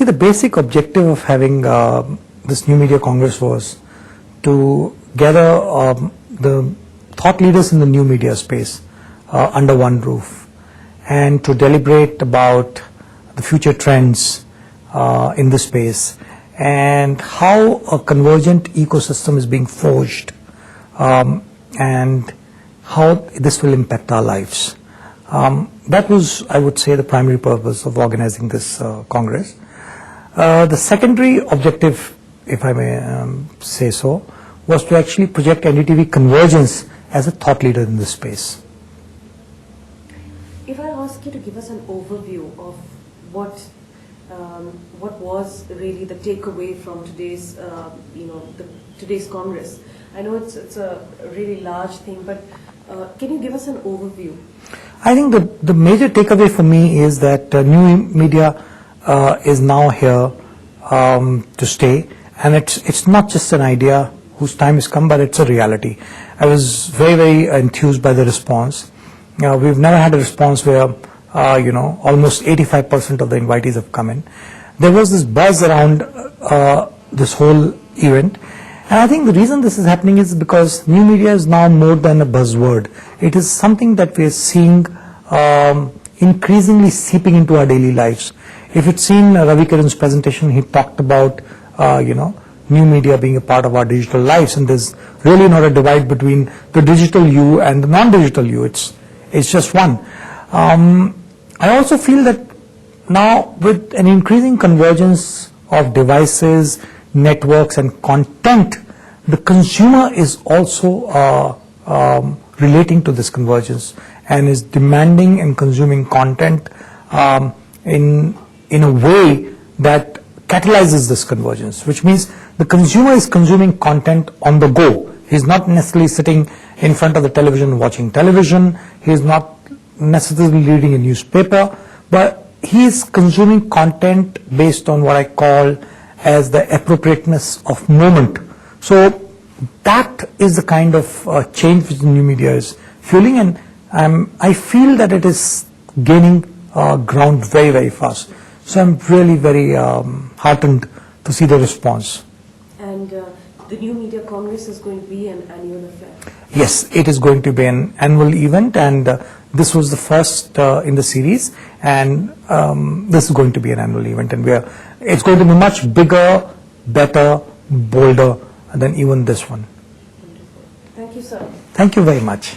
See, the basic objective of having this New Media Congress was to gather the thought leaders in the new media space under one roof and to deliberate about the future trends in this space and how a convergent ecosystem is being forged and how this will impact our lives. That was, I would say, the primary purpose of organizing this Congress. The secondary objective, if I may say so, was to actually project NDTV Convergence as a thought leader in this space. If I ask you to give us an overview of what was really the takeaway from today's, today's Congress. I know it's a really large thing, but can you give us an overview? I think the major takeaway for me is that new media is now here to stay, and it's not just an idea whose time has come, but it's a reality. I was very, very enthused by the response. We've never had a response where almost 85% of the invitees have come in. There was this buzz around this whole event, and I think the reason this is happening is because new media is now more than a buzzword. It is something that we are seeing increasingly seeping into our daily lives. If you've seen Ravi Kiran's presentation, he talked about new media being a part of our digital lives, and there's really not a divide between the digital you and the non-digital you. It's just one. I also feel that now with an increasing convergence of devices, networks and content, the consumer is also relating to this convergence and is demanding and consuming content in a way that catalyzes this convergence, which means the consumer is consuming content on the go. He's not necessarily sitting in front of the television watching television. He's not necessarily reading a newspaper, but he is consuming content based on what I call as the appropriateness of moment. So that is the kind of change which the new media is fueling, and I feel that it is gaining ground very, very fast. So I'm really very heartened to see the response. And the New Media Congress is going to be an annual affair? Yes, it is going to be an annual event, and this was the first in the series, and this is going to be an annual event, and it's going to be much bigger, better, bolder than even this one. Wonderful. Thank you, sir. Thank you very much.